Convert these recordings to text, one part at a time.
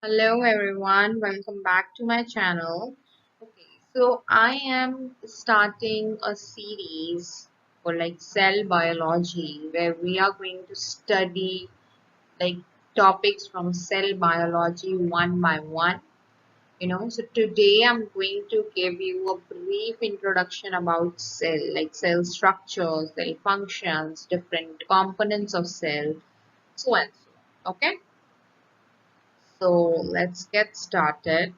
Hello everyone, welcome back to my channel. Okay, so I am starting a series for like cell biology where we are going to study like topics from cell biology one by one. So today I'm going to give you a brief introduction about cell, like cell structures, cell functions, different components of cell, so and so. Okay, so let's get started.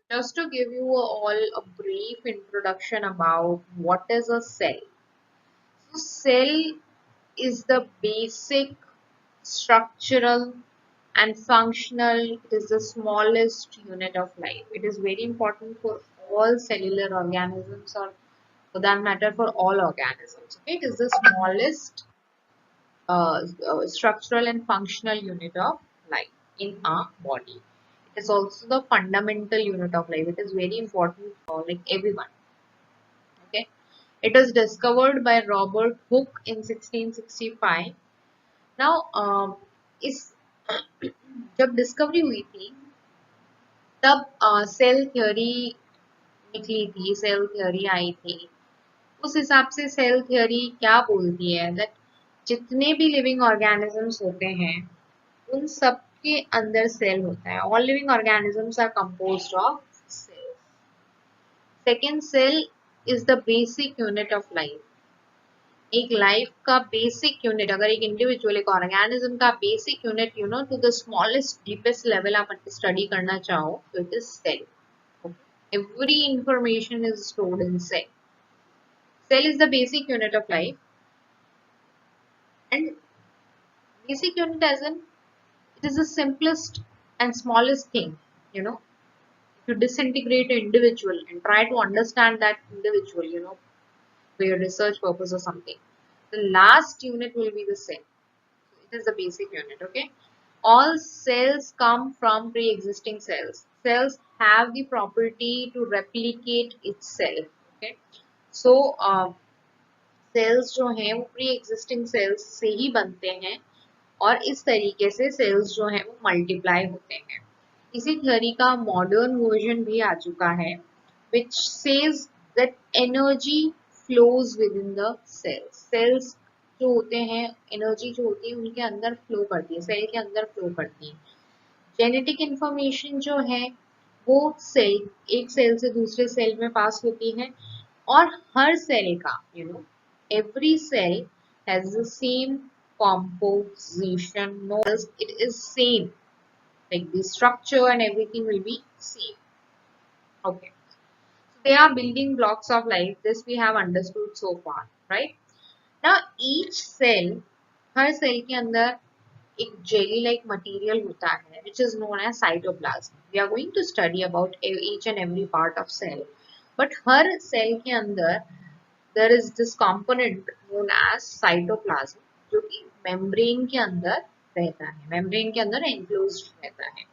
Just to give you all a brief introduction about what is a cell. So cell is the basic structural and functional, it is the smallest unit of life. It is very important for all cellular organisms or for that matter for all organisms. Okay? It is the smallest structural and functional unit of life in our body. It is also the fundamental unit of life. It is very important for like everyone. Okay, it was discovered by Robert Hooke in 1665. Now, इस जब discovery हुई थी तब cell theory निकली थी, cell theory आई थी। उस हिसाब से सेल थ्योरी क्या बोलती है दैट जितने भी लिविंग ऑर्गेनिजम्स होते हैं उन सब के अंदर सेल होता है। All living organisms are composed of cells. Second, cell is the basic unit of life. एक लाइफ का बेसिक यूनिट, अगर एक इंडिविजुअल एक ऑर्गेनिज्म का basic unit to the smallest deepest level आप स्टडी करना चाहो तो it is cell. Every information is stored in cell. Cell is the basic unit of life and basic unit as in it is the simplest and smallest thing. You disintegrate an individual and try to understand that individual, for your research purpose or something. The last unit will be the cell. It is the basic unit. Okay, all cells come from pre-existing cells. Cells have the property to replicate itself. Okay, so cells जो हैं वो pre-existing cells से ही बनते हैं और इस तरीके से cells जो हैं वो multiply होते हैं। इसी theory का modern version भी आ चुका है which says that energy flows within the cells. Cells जो होते हैं एनर्जी जो होती है उनके अंदर फ्लो करती है, सेल के अंदर फ्लो करती है। जेनेटिक इंफॉर्मेशन जो है वो सेल एक सेल से दूसरे सेल में पास होती है और हर सेल का every cell has the same composition. No, it is same, like the structure and everything will be same. Okay, so they are building blocks of life. This we have understood so far, right? Now each cell, her cell के अंदर एक jelly like material होता है which is known as cytoplasm. We are going to study about each and every part of cell, but हर cell के अंदर there is this component known as cytoplasm जो कि membrane के अंदर रहता है, membrane के अंदर enclosed रहता है।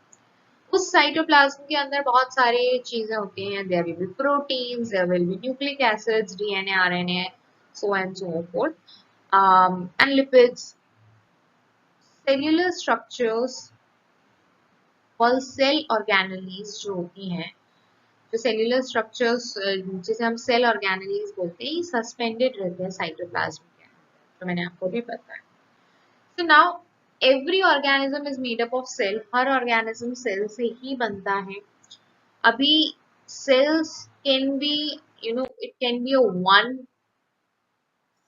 उस साइटोप्लाज्म के अंदर बहुत सारे चीजें होती हैं। There will be proteins, there will be nucleic acids, DNA, RNA, so and so forth, and lipids. Cellular structures और सेल ऑर्गेनेलीज जो होती हैं, जो सेल्यूलर स्ट्रक्चर्स जिसे हम सेल ऑर्गेनेलीज बोलते हैं, ये सस्पेंडेड रहते हैं साइटोप्लाज्म के अंदर, तो मैंने आपको भी बताया। So now every organism is made up of cell. हर organism सेल से ही बनता है। अभी cells can be, it can be a one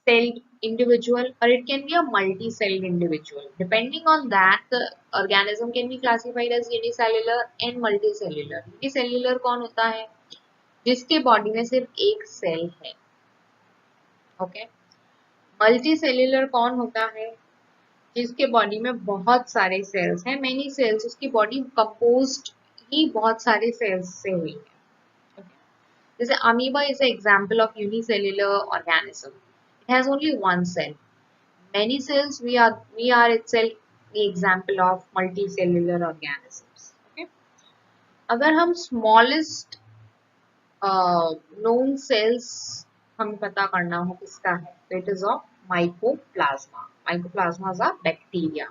celled individual or it can be a multi-celled individual. Depending on that, the organism can be classified as unicellular and multicellular. Unicellular कौन होता है? जिसके body में सिर्फ एक cell है। Okay, multicellular कौन होता है? जिसके बॉडी में बहुत सारे सेल्स हैं, मेनी सेल्स, उसकी बॉडी कंपोज्ड ही बहुत सारे सेल्स से हुई है। जैसे amoeba is an example of unicellular organism. It has only one cell. Many cells, we are itself the example of multicellular organisms. Okay, अगर हम smallest known cells हमें पता करना हो किसका है, तो it is of mycoplasma. Mycoplasma is a bacteria.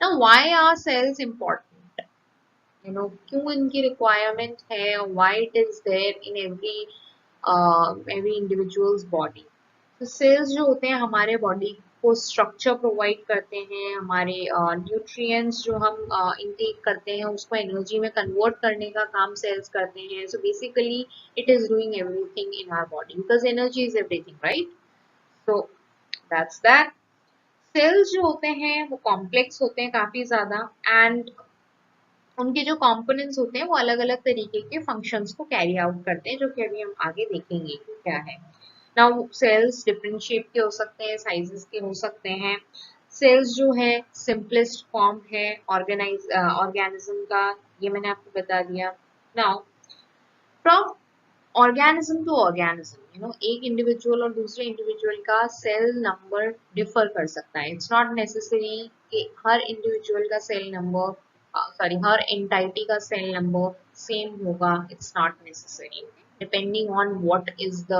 Now, why are cells important? क्यों इनकी requirement है, why it is there in every individual's body. तो cells जो होते हैं हमारे body को structure provide करते हैं, हमारे nutrients जो हम intake करते हैं उसको energy में convert करने का काम cells करते हैं. So basically it is doing everything in our body because energy is everything, right? So that's that. Cells जो होते हैं वो complex होते हैं काफी ज्यादा and उनके जो कंपोनेंट्स होते हैं वो अलग अलग तरीके के फंक्शंस को कैरी आउट करते हैं, जो कि अभी हम आगे देखेंगे कि क्या है. नाउ सेल्स डिफरेंट शेप के हो सकते हैं, साइजेस के हो सकते हैं. सेल्स जो है सिंपलेस्ट फॉर्म है ऑर्गेनिज्म का, ये मैंने आपको बता दिया. Now from organism to organism, एक इंडिविजुअल और दूसरे इंडिविजुअल का सेल नंबर डिफर कर सकता है. इट्स नॉट नेसेसरी कि हर इंडिविजुअल का सेल नंबर हर एंटाइटी का सेल नंबर सेम होगा. It's not necessary, depending on what is the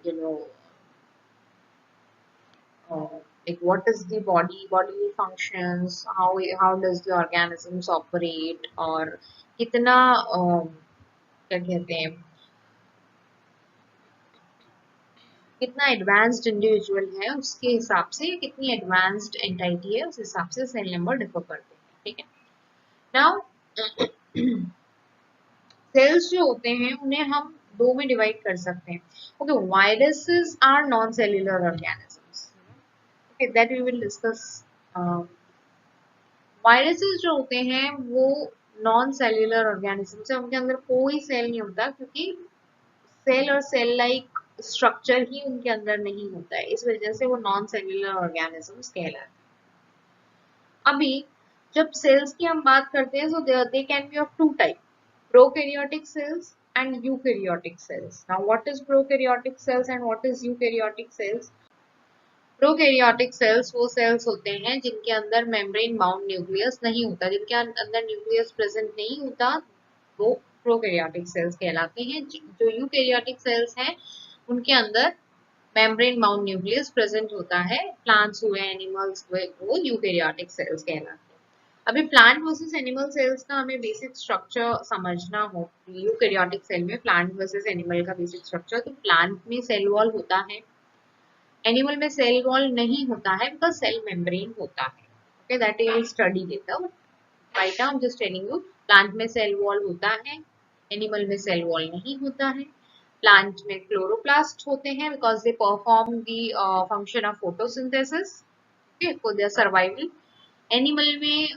you know like what is the body functions, how does the organisms operate, और कितना क्या कहते हैं, कितना एडवांस्ड इंडिविजुअल है उसके हिसाब से, कितनी एडवांस्ड एंटाइटी है उस हिसाब से सेल नंबर डिफर करते हैं. ठीक है. नाउ सेल्स जो होते हैं उन्हें हम दो में डिवाइड कर सकते हैं. Okay, viruses are non cellular organisms. Okay, that we will discuss. Viruses जो होते हैं वो नॉन सेल्युलर ऑर्गेनिजम्स है, उनके अंदर कोई सेल नहीं होता क्योंकि सेल और सेल लाइक स्ट्रक्चर ही उनके अंदर नहीं होता है, इस वजह से वो नॉन सेल्युलर ऑर्गेनिजम्स कहलाते हैं. अभी जब सेल्स की हम बात करते हैं so they can be of two type, prokaryotic cells and eukaryotic cells. Now what is prokaryotic cells and what is eukaryotic cells? Prokaryotic cells वो सेल्स होते हैं जिनके अंदर मेम्ब्रेन बाउंड न्यूक्लियस नहीं होता, जिनके अंदर न्यूक्लियस प्रेजेंट नहीं होता, वो प्रोकैरियोटिक सेल्स कहलाते हैं. जो यूकैरियोटिक सेल्स हैं उनके अंदर मेम्ब्रेन बाउंड न्यूक्लियस प्रेजेंट होता है. प्लांट्स हुए, एनिमल्स हुए, वो यूकैरियोटिक सेल्स कहलाते हैं. अभी प्लांट वर्सेस एनिमल सेल्स का हमें बेसिक स्ट्रक्चर समझना हो. यूकैरियोटिक सेल में प्लांट वर्सेस एनिमल का बेसिक स्ट्रक्चर, तो प्लांट में सेल वॉल होता है, एनिमल में सेल वॉल नहीं होता है बिकॉज सेल मेम्ब्रेन होता है. Okay, that you will study letter. Right now I am just telling you, plant में सेल वॉल होता है, एनिमल में सेल वॉल नहीं होता है. प्लांट में क्लोरोप्लास्ट होते हैं because they perform the function of photosynthesis for their survival. Animal में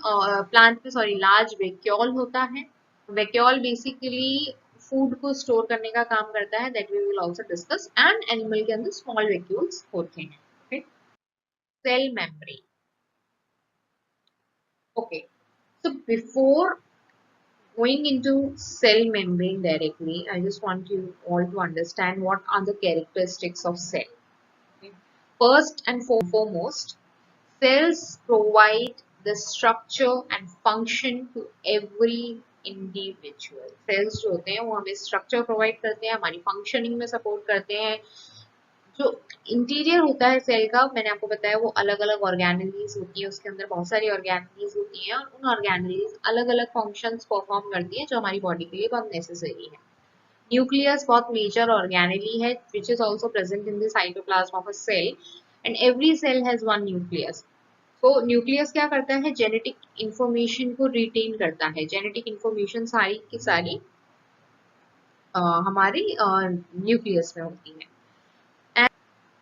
प्लांट में लार्ज वैक्यूल होता है. वैक्यूल बेसिकली फूड को स्टोर करने का काम करता है, that we will also discuss. And animal के अंदर स्मॉल वैक्यूल्स होते हैं. Okay, cell membrane. Okay, so before going into cell membrane directly, I just want you all to understand what are the characteristics of cell. Okay. First and foremost, cells provide the structure and function to every individual. Cells जो होते हैं वो हमें structure provide करते हैं, हमारी functioning में support करते हैं. जो इंटीरियर होता है सेल का, मैंने आपको बताया वो अलग अलग ऑर्गेनेलीज होती है, उसके अंदर बहुत सारी ऑर्गेनेलीज होती हैं और उन ऑर्गेनेलीज अलग अलग फंक्शंस परफॉर्म करती हैं जो हमारी बॉडी के लिए बहुत नेसेसरी है. न्यूक्लियस बहुत मेजर ऑर्गेनेली है which is also present in the cytoplasm of a cell and every cell has one nucleus. तो न्यूक्लियस क्या करता है, जेनेटिक इंफॉर्मेशन को रिटेन करता है. जेनेटिक इंफॉर्मेशन सारी की सारी हमारी न्यूक्लियस में होती है.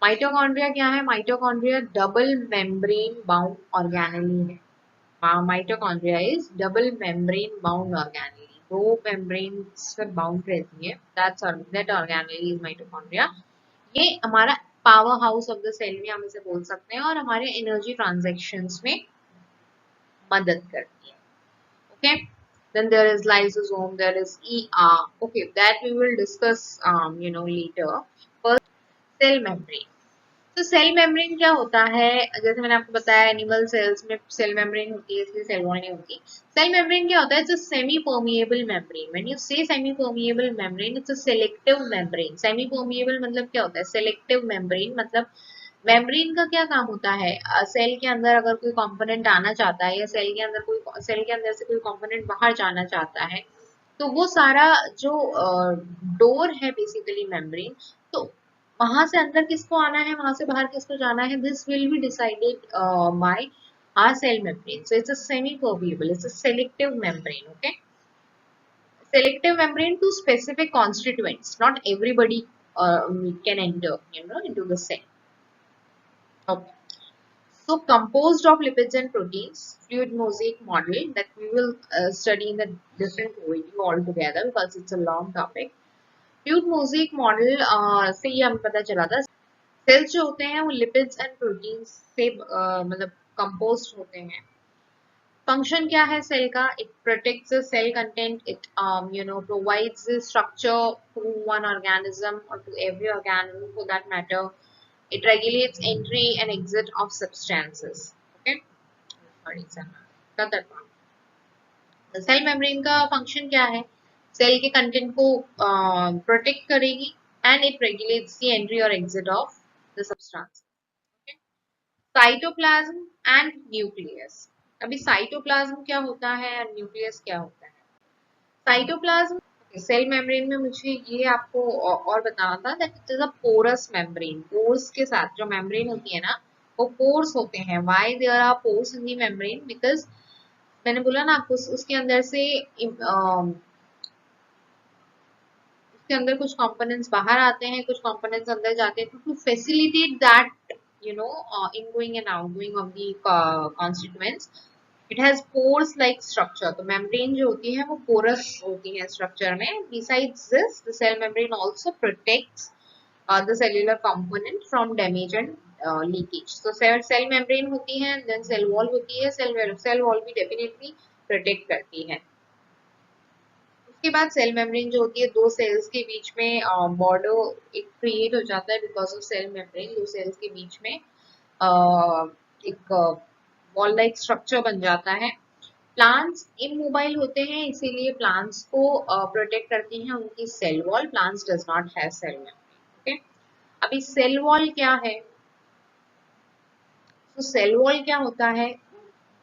माइटोकॉन्ड्रिया क्या है, mitochondria double membrane bound organelle है. Mitochondria is double membrane bound organelle, दो मेम्ब्रेन से बाउंड रहती है. That organelle is mitochondria. ये हमारा power house of the cell में हम इसे बोल सकते हैं और हमारे एनर्जी ट्रांजैक्शंस में मदद करती है. Okay, then there is lysosome, there is ER. Okay, that we will discuss later. First, cell membrane. तो सेल मेम्ब्रेन क्या होता है, जैसे मैंने आपको बताया एनिमल सेल्स में सेल मेम्ब्रेन होती है इसलिए सेल वॉल नहीं होती. सेल मेम्ब्रेन क्या होता है, it's a semi permeable membrane. When you say semi permeable membrane, it's a selective membrane. Semi permeable मतलब क्या होता है, सिलेक्टिव मेम्ब्रेन मतलब मेम्ब्रेन का क्या काम होता है, सेल के अंदर अगर कोई कंपोनेंट आना चाहता है या सेल के अंदर से कोई कंपोनेंट बाहर जाना चाहता है, तो वो सारा जो डोर है बेसिकली मेम्ब्रेन, तो वहां से अंदर किसको आना है, वहां से बाहर किसको जाना है, this will be decided by our cell membrane. So it's a semi-permeable, it's a selective membrane, okay? Selective membrane to specific constituents. Not everybody can enter, into the cell. Okay. So composed of lipids and proteins, fluid mosaic model that we will study in the different video altogether because it's a long topic. Fluid mosaic model से ये हमें पता चला था sales जो होते हैं वो लिपिड्स एंड प्रोटीन्स से मतलब कंपोस्ट होते हैं। फंक्शन क्या है सेल का, it protects the cell content, it provides the structure to one organism और to every organism for that matter, it regulates entry and exit of substances, okay. Sorry sir, cell membrane का function क्या है, cell के content को protect करेगी and it regulates the entry और exit of the substance. Cytoplasm and nucleus. अभी cytoplasm क्या होता है और न्यूक्लियस क्या होता है। साइटोप्लाज्म सेल मेम्ब्रेन में मुझे ये आपको और बताना था that it is a porous membrane. Pores के साथ जो मेम्ब्रेन होती है ना वो पोर्स होते हैं। Why there are pores in the membrane, because मैंने बोला ना आपको उसके अंदर से उसके अंदर कुछ कंपोनेंट्स बाहर आते हैं, कुछ कंपोनेंट्स अंदर जाते हैं, to facilitate that ingoing and outgoing of the constituents, it has pores like structure. तो मेम्ब्रेन जो होती है वो पोरस होती है स्ट्रक्चर में। Besides this the cell membrane also protects the cellular component from damage and leakage. So cell membrane होती है, then cell wall होती है, cell wall भी definitely protect करती है। उसके बाद सेल मेम्ब्रेन जो होती है दो सेल्स के बीच में बॉर्डर एक क्रिएट हो जाता है बिकॉज ऑफ सेल मेम्ब्रेन। दो सेल्स के बीच में एक वॉल लाइक स्ट्रक्चर बन जाता है। प्लांट्स इमोबाइल होते हैं इसीलिए प्लांट्स को प्रोटेक्ट करती हैं उनकी cell wall. Plants does not have cell membrane, okay. अभी सेल वॉल क्या है, तो सेल वॉल क्या होता है,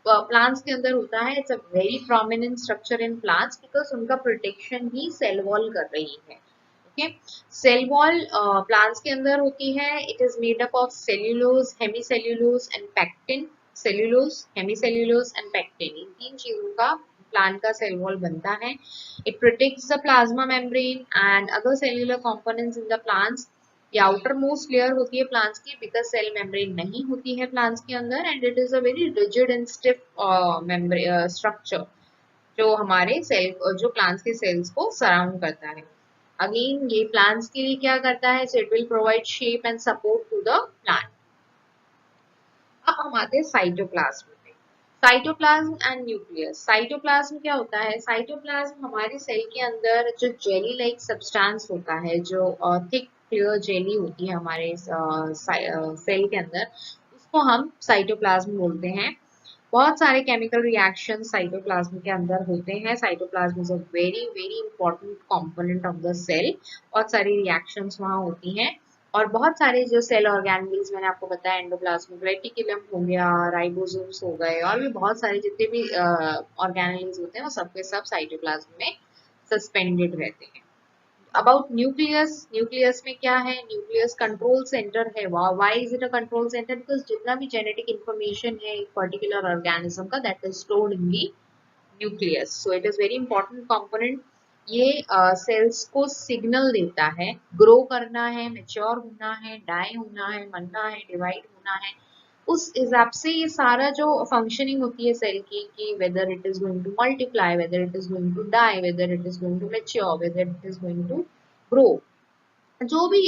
प्लांट्स के अंदर होता है। It's a very prominent structure in plants because उनका प्रोटेक्शन ही सेल वॉल कर रही है, ओके। सेल वॉल प्लांट्स के अंदर होती है। It is made up of cellulose, hemicellulose and pectin. Cellulose, hemicellulose and pectin, इन तीन चीजों का प्लांट का सेल वॉल बनता है। It protects the plasma membrane and other cellular components in the plants. ये आउटर मोस्ट लेयर होती है प्लांट्स की बिकॉज सेल मेम्ब्रेन नहीं होती है प्लांट्स के अंदर and it is a very rigid and stiff structure जो हमारे सेल जो प्लांट्स के सेल्स को सराउंड करता है। अगेन ये प्लांट्स के लिए क्या करता है, so it will provide shape and support to the plant. अब हम आते हैं साइटोप्लाज्म पे। Cytoplasm and nucleus. साइटोप्लाज्म क्या होता है, साइटोप्लाज्म हमारे सेल के अंदर जो जेली लाइक सब्सटेंस होता है, जो थिक क्लियर जेली होती है हमारे सेल के अंदर, उसको हम साइटोप्लाज्म बोलते हैं। बहुत सारे केमिकल रिएक्शन साइटोप्लाज्म के अंदर होते हैं। Cytoplasm is a very very important component of the cell. बहुत सारी रिएक्शंस वहाँ होती हैं और बहुत सारे जो सेल ऑर्गेनेल्स मैंने आपको बताया, एंडोप्लाज्मिक रेटिकुलम हो गया, राइबोसोम्स हो गए और भी बहुत सारे जितने भी ऑर्गेनेल्स होते हैं वो सबके सब साइटोप्लाज्म में सस्पेंडेड रहते हैं। अबाउट न्यूक्लियस, न्यूक्लियस में क्या है, न्यूक्लियस कंट्रोल सेंटर है। Why is it a control centre, because जितना भी जेनेटिक इंफॉर्मेशन है एक पर्टिकुलर ऑर्गेनिज्म का that is stored in the nucleus. So it is very important component. ये सेल्स को सिग्नल देता है, ग्रो करना है, मेच्योर होना है, डाई होना है, मरना है, डिवाइड होना है। उस हिसाब से ये सारा जो फंक्शनिंग होती है सेल की कि whether it is going to multiply, whether it is going to die, whether it is going to mature, whether it is going to grow, जो भी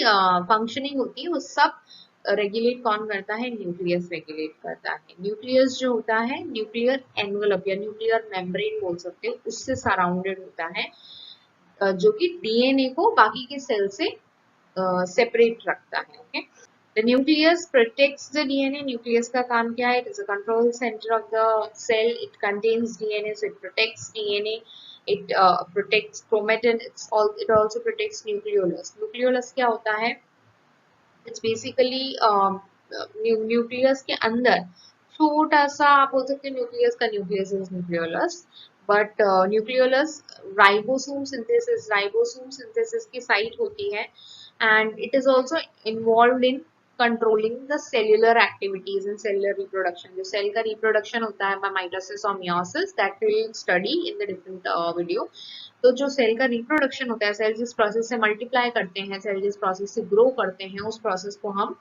फंक्शनिंग होती है वो सब रेगुलेट कौन करता है, न्यूक्लियस रेगुलेट करता है। न्यूक्लियस जो होता है न्यूक्लियर एनवलप या न्यूक्लियर मेम्ब्रेन बोल सकते हो, उससे सराउंडेड होता है जो कि डीएनए को बाकी के सेल से सेपरेट रखता है, okay. The nucleus protects the DNA. Nucleus का काम क्या है? It is a control center of the cell. It contains DNA, so it protects DNA. It protects chromatin. It also protects nucleolus. Nucleolus क्या होता है? It's basically nucleus के अंदर छोटा सा, आप बोल सकते हैं न्यूक्लियस का nucleus is nucleolus, but nucleolus ribosome synthesis की साइट होती है, and it is also involve in controlling the cellular activities in cellular reproduction. जो सेल का रिप्रोडक्शन होता है बाय माइटोसिस और meiosis, that will study in the different video. तो जो सेल का रिप्रोडक्शन होता है, सेल जिस प्रोसेस से मल्टीप्लाई करते हैं, सेल जिस प्रोसेस से ग्रो करते हैं, उस प्रोसेस को हम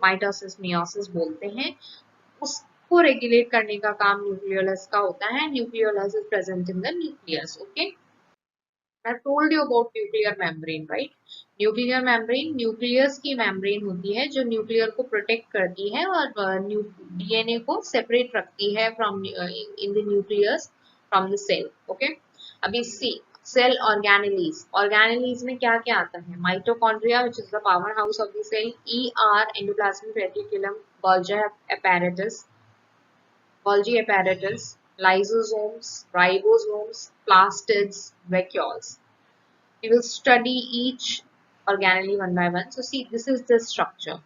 माइटोसिस मियोसिस बोलते हैं। उसको रेगुलेट करने का काम न्यूक्लियोलस का होता है। Nucleolus is present in the nucleus. Okay, I told you about nuclear membrane, right? Nuclear membrane nucleus की मेम्ब्रेन होती है जो न्यूक्लियर को प्रोटेक्ट करती है और डीएनए को सेपरेट रखती है from in the nucleus from the cell. Okay, अभी सी सेल ऑर्गेनेलीज में क्या क्या आता है? Mitochondria which is the power house of the cell, ER endoplasmic reticulum, Golgi apparatus, lysosomes, ribosomes, plastids, vacuoles. We will study each organelle one by one. So see, this is the structure.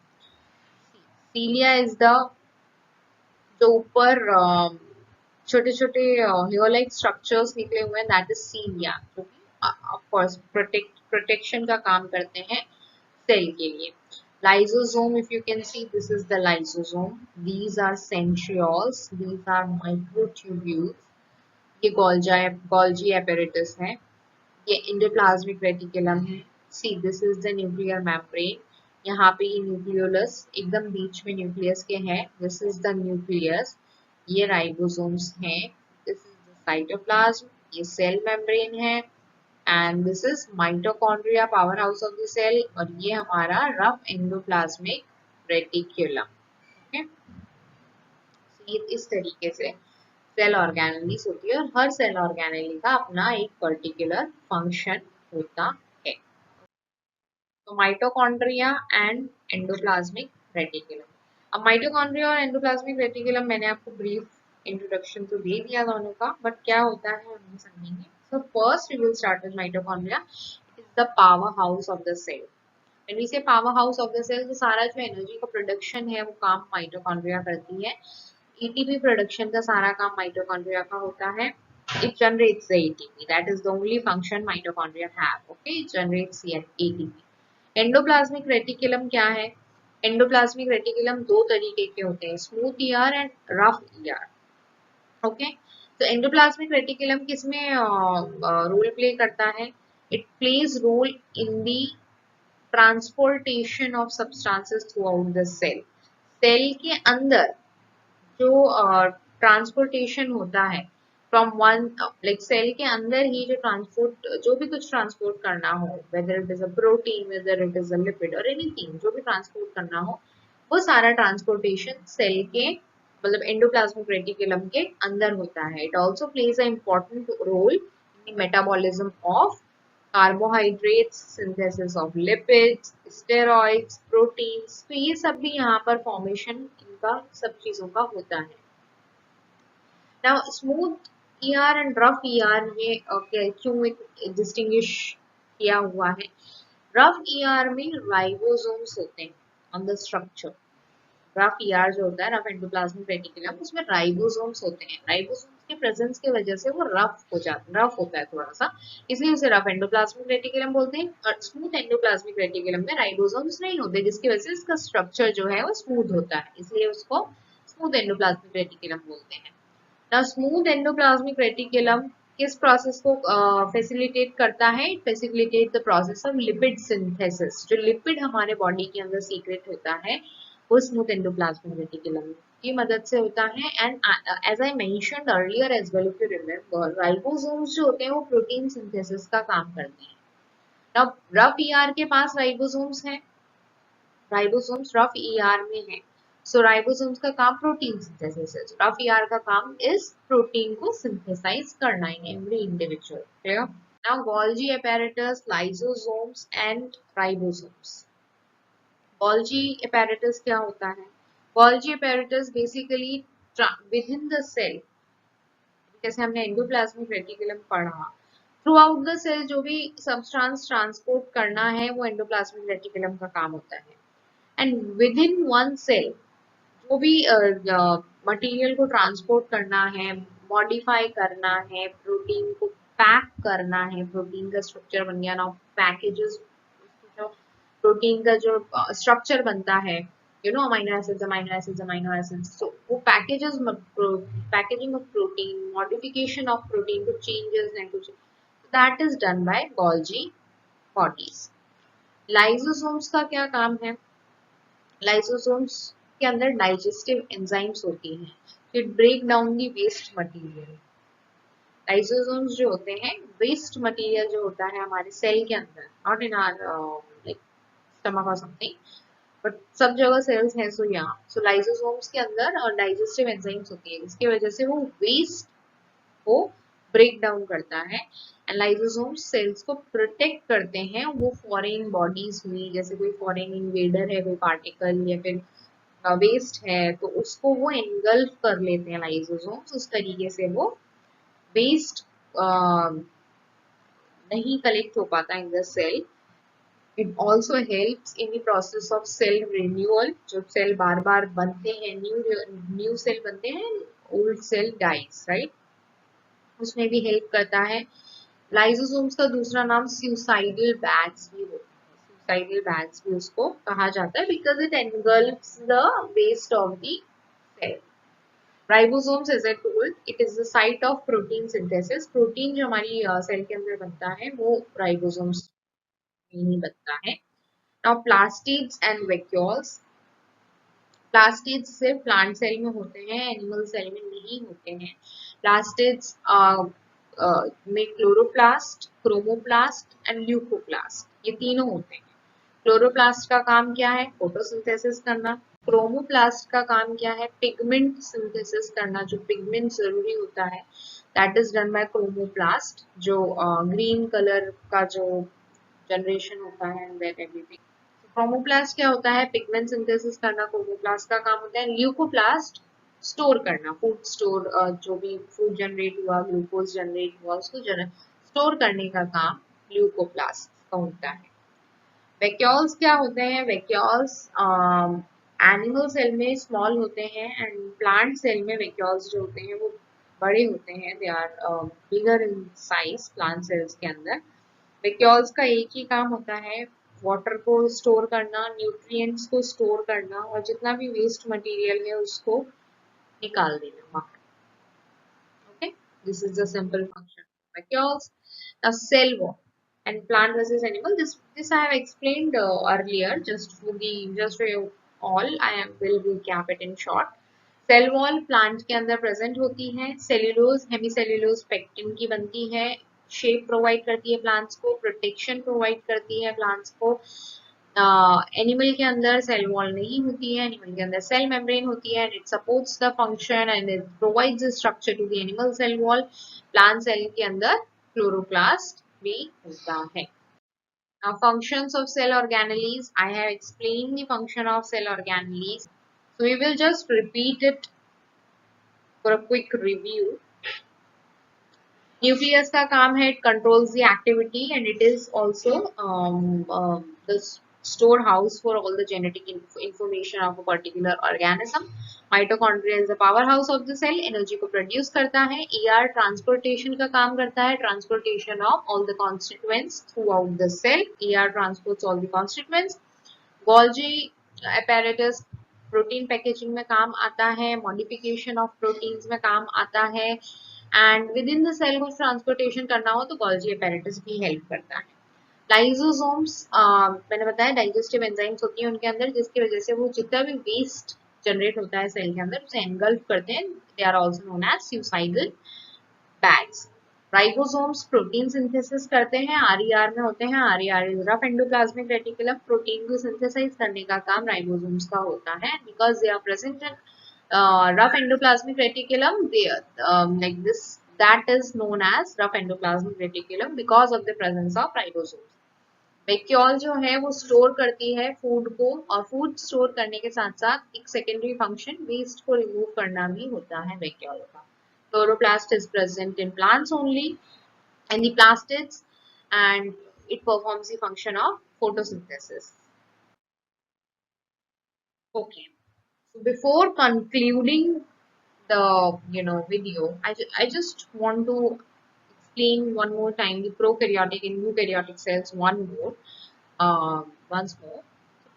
Cilia is the जो ऊपर छोटे छोटे hair like structures निकले हुए हैं, that is सीलिया, जो कि of course protection का काम करते हैं सेल के लिए। Lysosome, if you can see, this is the lysosome. These are centrioles. These are microtubules. ये Golgi apparatus है। ये endoplasmic reticulum है। See, this is the nuclear membrane. यहाँ पे ये न्यूक्लियोलस एकदम बीच में न्यूक्लियस के है। This is the nucleus. ये राइबोसोम्स हैं। This is the cytoplasm. ये सेल मेम्ब्रेन है। And this is mitochondria, powerhouse of the cell, और ये हमारा rough endoplasmic reticulum। okay? So ये इस तरीके से सेल ऑर्गेनेलीज होती है और हर सेल ऑर्गेनेली का अपना एक पर्टिकुलर फंक्शन होता है। तो माइटोकॉन्ड्रिया एंड एंडोप्लाज्मिक रेटिकुलम। अब माइटोकॉन्ड्रिया और एंडोप्लाज्मिक रेटिकुलम मैंने आपको ब्रीफ इंट्रोडक्शन तो दे दिया दोनों का, बट क्या होता है हम समझेंगे। So first we will start with mitochondria. It is the powerhouse of the cell. When we say powerhouse of the cell, तो सारा जो एनर्जी का प्रोडक्शन है वो काम माइटोकॉन्ड्रिया करती है। एटीपी प्रोडक्शन का सारा काम माइटोकॉन्ड्रिया का होता है। It generates the ATP. That is the only function mitochondria have. Okay, it generates the ATP. Endoplasmic reticulum क्या है? एंडोप्लाज्मिक रेटिकुलम दो तरीके के होते हैं, smooth ER and rough ER. Okay, तो एंडोप्लाज्मिक रेटिकुलम किसमें रोल प्ले करता है? It plays role in the transportation of substances throughout the cell. Cell के अंदर जो ट्रांसपोर्टेशन होता है फ्रॉम वन, लाइक सेल के अंदर ही जो ट्रांसपोर्ट, जो भी कुछ ट्रांसपोर्ट करना हो, weather it is a protein, weather it is a lipid और एनीथिंग, जो भी ट्रांसपोर्ट करना हो, वो सारा ट्रांसपोर्टेशन सेल के मतलब एंडोप्लाज्मिक रेटिकुलम के अंदर होता है। It also plays a important role in metabolism of carbohydrates, synthesis of lipids, steroids, proteins. तो ये सब भी यहाँ पर फॉर्मेशन इनका सब चीजों का होता है। Now smooth ER and rough ER ये क्यों डिस्टिंग्विश किया हुआ है? रफ ईआर में राइबोसोम्स होते हैं on the structure. Rough ER जो होता है, रफ एंडोप्लाज्मिक रेटिकुलम, उसमें राइबोसोम्स होते हैं। राइबोसोम्स के प्रेजेंस की वजह से वो रफ होता है थोड़ा सा, इसलिए उसे रफ एंडोप्लाज्मिक रेटिकुलम बोलते हैं। और स्मूथ एंडोप्लाज्मिक रेटिकुलम में राइबोसोम्स नहीं होते, जिसकी वजह से इसका स्ट्रक्चर जो है वो स्मूथ होता है, इसलिए उसको स्मूथ एंडोप्लाज्मिक रेटिकुलम बोलते हैं। ना स्मूथ एंडोप्लाज्मिक रेटिकुलम किस प्रोसेस को फैसिलिटेट करता है? It facilitate the process of lipid synthesis. जो लिपिड हमारे बॉडी के अंदर सीक्रेट होता है वो स्मूथ एंडोप्लाज्मिक रेटिकुलम की मदद से होता है। And as I mentioned earlier as well, if you remember, ribosomes जो होते हैं वो प्रोटीन सिंथेसिस का काम करते हैं। अब रफ ईआर के पास राइबोसोम्स हैं, राइबोसोम्स रफ ईआर में है। सो राइबोसोम्स का काम प्रोटीन सिंथेसिस है, रफ ईआर का काम इस प्रोटीन को सिंथेसाइज करना in every individual. Clear? Now Golgi apparatus, lysosomes and ribosomes. Golgi apparatus क्या होता है? Golgi apparatus basically within the cell, जैसे हमने एंडोप्लाज्मिक रेटिकुलम पढ़ा, थ्रू आउट द सेल जो भी सब्सटेंस ट्रांसपोर्ट करना है वो एंडोप्लाज्मिक रेटिकुलम का काम होता है। And within one cell जो भी मटेरियल को ट्रांसपोर्ट करना है, मॉडिफाई करना है, प्रोटीन को पैक करना है, प्रोटीन का स्ट्रक्चर बन गया ना, पैकेजेस, जो प्रोटीन का जो स्ट्रक्चर बनता है, यू नो, अमीनो एसिड्स, सो वो packages, packaging of protein, modification of protein, कुछ चेंजेस हैं, कुछ that is done by Golgi bodies. Lysosomes का क्या काम है? लाइसोसोम्स के अंदर डाइजेस्टिव एंजाइम्स होती हैं, it break down the waste material. Lysosomes जो होते हैं, वेस्ट मटेरियल जो होता है हमारे सेल के अंदर, not in our like stomach और समथिंग, बट सब जगह सेल्स हैं, सो यहाँ, सो लाइसोसोम्स के अंदर डाइजेस्टिव एंजाइम्स होती है, जिसकी वजह से वो वेस्ट को ब्रेक डाउन करता है। एंड लाइसोसोम्स सेल्स को प्रोटेक्ट करते हैं, वो फॉरेन बॉडीज हुई, जैसे कोई फॉरेन इन्वेडर है, कोई पार्टिकल या फिर वेस्ट है, तो उसको वो एंगल्फ कर लेते हैं लाइसोसोम्स, उस तरीके से वो वेस्ट नहीं कलेक्ट हो पाता in the cell. It also helps in the process of cell renewal, जब सेल बार बार बनते हैं, न्यू सेल बनते हैं, ओल्ड सेल डाइज, राइट, उसमें भी हेल्प करता है। लाइसोसोम्स का दूसरा नाम सुसाइडल बैग्स भी होता है, सुसाइडल बैग्स भी उसको कहा जाता है, because it engulfs the waste of the cell. Ribosomes, as I told, it is the site of protein synthesis, protein जो हमारी सेल के अंदर बनता है वो राइबोसोम्स में ही बनता है। Now plastids and vacuoles, plastids सिर्फ प्लांट सेल में होते हैं, एनिमल सेल में नहीं होते हैं। प्लास्टिड्स में क्लोरोप्लास्ट, क्रोमोप्लास्ट एंड ल्यूकोप्लास्ट, ये तीनों होते हैं। क्लोरोप्लास्ट का काम क्या है? फोटोसिंथेसिस करना। क्रोमोप्लास्ट का काम क्या है? पिगमेंट सिंथेसिस करना, जो पिगमेंट जरूरी होता है, that is done by chromoplast, जो ग्रीन कलर का जो जनरेशन होता है एंड दैट एवरीथिंग। क्रोमोप्लास्ट क्या होता है? पिगमेंट सिंथेसिस करना क्रोमोप्लास्ट का काम होता है। ल्यूकोप्लास्ट स्टोर करना, फूड स्टोर, जो भी फूड जनरेट हुआ, ग्लूकोज जनरेट हुआ, उसको स्टोर करने का काम ल्यूकोप्लास्ट का होता है। वैक्यूल्स क्या होते हैं? वैक्यूल्स एनिमल सेल में स्मॉल होते हैं एंड प्लांट सेल में वैक्यूल्स जो होते हैं वो बड़े होते हैं, they are bigger in size plant cells के अंदर। वैक्यूल्स का एक ही काम होता है, वाटर को स्टोर करना, न्यूट्रिएंट्स को स्टोर करना, और जितना भी वेस्ट मटेरियल है उसको निकाल देना बाहर। Okay, this is the simple function of vacuoles. Now, cell wall and plant versus animal. This I have explained earlier. Just for you all, I will recap it in short. Cell wall plant के अंदर present होती है, cellulose, hemicellulose pectin की बनती है, shape provide करती है plants को, प्रोटेक्शन प्रोवाइड करती है प्लांट्स को। एनिमल के अंदर सेल वॉल नहीं होती है, एनिमल के अंदर सेल मेम्ब्रेन होती है, it supports the function and it provides the structure to the animal cell wall. Plant cell के अंदर क्लोरोप्लास्ट भी होता है। Now, functions of cell organelles. I have explained the function of cell organelles. So we will just repeat it for a quick review. Nucleus का काम है, it controls the activity and it is also the storehouse for all the genetic information of a particular organism. Mitochondria is the power house of the cell, energy को produce करता है। ER transportation का काम करता है, transportation of all the constituents throughout the cell, ER transports all the constituents. Golgi apparatus protein packaging में काम आता है, मॉडिफिकेशन ऑफ प्रोटीन्स में काम आता है, and within the cell कुछ ट्रांसपोर्टेशन करना हो तो गोल्जी apparatus भी हेल्प करता है। लाइसोसोम्स, मैंने बताया डाइजेस्टिव एंजाइम्स होती हैं उनके अंदर, जिसकी वजह से वो जितना भी वेस्ट जनरेट होता है सेल के अंदर उसे एंगल्फ करते हैं, they are also known as suicidal bags. Ribosomes protein synthesis करते हैं, आरईआर में होते हैं, RER is rough endoplasmic reticulum, protein को सिंथेसाइज करने का काम राइबोसोम्स का होता है, because they are present in rough endoplasmic reticulum, like this, that is known as rough endoplasmic reticulum because of the presence of ribosomes. Vacuole जो है वो स्टोर करती है फूड को, और फूड स्टोर करने के साथ साथ एक सेकेंडरी फंक्शन वेस्ट को रिमूव करना भी होता है वैक्यूल का। Chloroplast is present in plants only and the plastids, and it performs the function of photosynthesis. Okay. So before concluding the video, I just want to explain one more time the prokaryotic and eukaryotic cells once more. So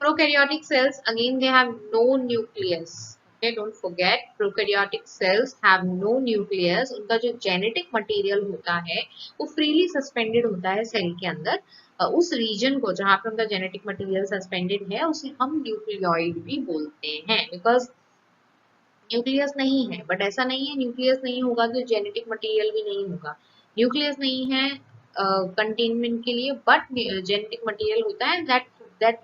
prokaryotic cells, again, they have no nucleus. Okay, don't forget, prokaryotic cells have no nucleus. उनका जो genetic material होता है वो freely suspended होता है cell के अंदर. उस रीजन को जहाँ पे उनका जेनेटिक मटेरियल सस्पेंडेड है उसे हम न्यूक्लियोइड भी बोलते हैं. बिकॉज न्यूक्लियस नहीं है, बट ऐसा नहीं है न्यूक्लियस नहीं होगा तो जेनेटिक मटेरियल भी नहीं होगा. न्यूक्लियस नहीं है कंटेनमेंट के लिए, बट जेनेटिक मटेरियल होता है that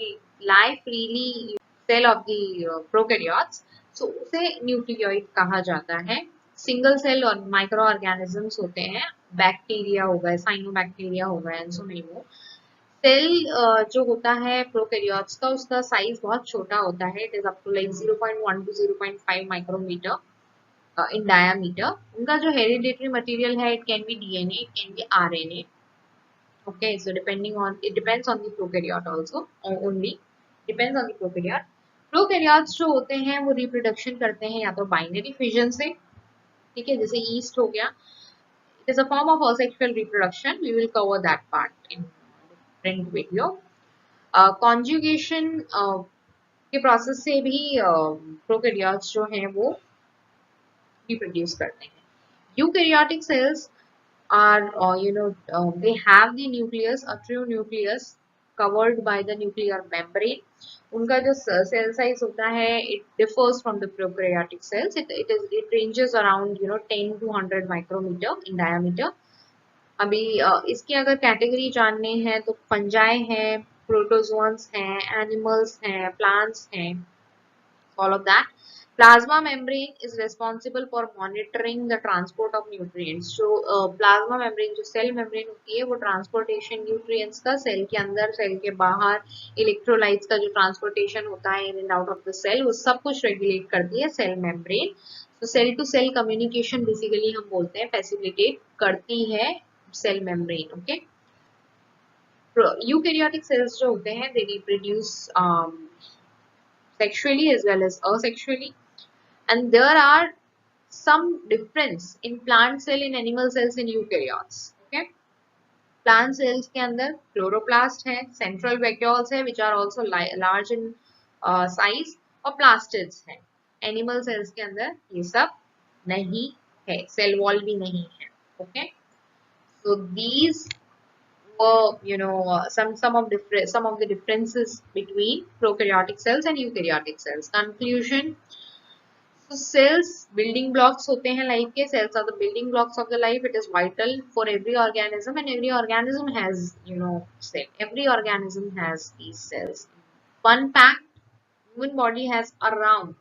lie freely cell of the prokaryotes. So उसे न्यूक्लियोइड कहा जाता है. सिंगल सेल और माइक्रो ऑर्गेनिजम्स होते हैं, बैक्टीरिया हो गए, साइनोबैक्टीरिया हो गए, and so many more. Cell जो होता है प्रोकैरियोट्स का, उसका साइज बहुत छोटा होता है. It is up to like 0.1 to 0.5 micrometer in diameter. उनका जो हेरिडेटरी मटेरियल है, it can be DNA, it can be RNA. Okay, so it depends on the prokaryote also, only depends on the prokaryote. Prokaryotes जो होते हैं वो reproduction करते हैं या तो बाइनरी फिजन से, ठीक है, जैसे ईस्ट हो गया. It is a form of asexual reproduction. We will cover that part in different video. Conjugation के प्रोसेस से भी प्रोकैरियोट्स जो हैं वो रिप्रोड्यूस करते हैं. Eukaryotic cells are they have the nucleus, a true nucleus covered by the nuclear membrane. उनका जो सेल साइज होता है, it differs from the prokaryotic cells. It ranges around 10 to 100 micrometer in diameter. अभी इसकी अगर category जानने हैं तो फंजाई है, प्रोटोजोन्स हैं, एनिमल्स हैं, प्लांट्स हैं, all of that. Plasma membrane is responsible for monitoring the transport of nutrients. जो प्लाज्मा मेम्ब्रेन, जो सेल मेम्ब्रेन होती है, वो ट्रांसपोर्टेशन न्यूट्रिएंट्स का सेल के अंदर, सेल के बाहर, इलेक्ट्रोलाइट्स का जो ट्रांसपोर्टेशन होता है in and out of the cell, वो सब कुछ रेगुलेट करती है सेल मेम्ब्रेन. तो cell to cell communication basically हम बोलते हैं फैसिलिटेट करती है cell membrane. Okay, eukaryotic cells जो होते हैं, they reproduce sexually as well as asexually, and there are some difference in plant cell, in animal cells, in eukaryotes. Okay, plant cells के अंदर chloroplast है, central vacuoles है, which are also large in size, और plastids है. animal cells के अंदर ये सब नहीं है, cell wall भी नहीं है. Okay, so these were some of the differences between prokaryotic cells and eukaryotic cells. Conclusion. So cells building blocks होते हैं life के. Cells are the building blocks of the life. It is vital for every organism, and every organism has cell. Every organism has these cells. Fun fact: human body has around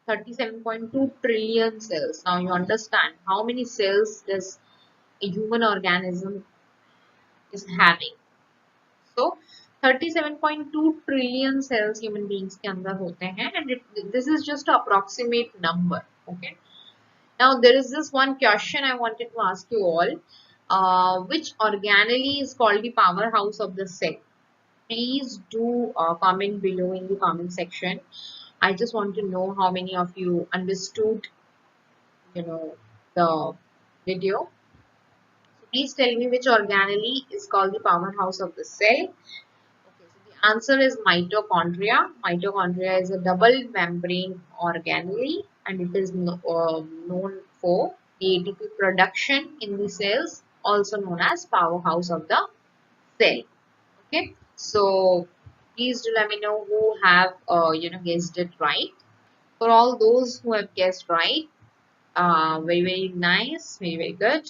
37.2 trillion cells. Now you understand how many cells does a human organism is having. So 37.2 trillion cells human beings के अंदर होते हैं, and this is just an approximate number. Okay. Now there is this one question I wanted to ask you all. Which organelle is called the powerhouse of the cell? Please do comment below in the comment section. I just want to know how many of you understood the video. Please tell me which organelle is called the powerhouse of the cell. Okay, so the answer is mitochondria. Mitochondria is a double membrane organelle, and it is known for the ATP production in the cells, also known as powerhouse of the cell. Okay, so please do let me know who have guessed it right. For all those who have guessed right, very nice, very good.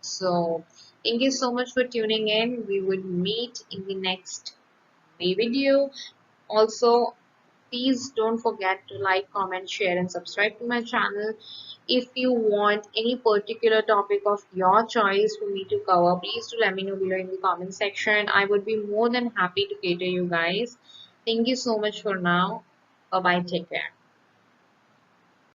So thank you so much for tuning in. We will meet in the next video. Also, please don't forget to like, comment, share, and subscribe to my channel. If you want any particular topic of your choice for me to cover, please do let me know below in the comment section. I would be more than happy to cater you guys. Thank you so much for now. Bye bye, take care.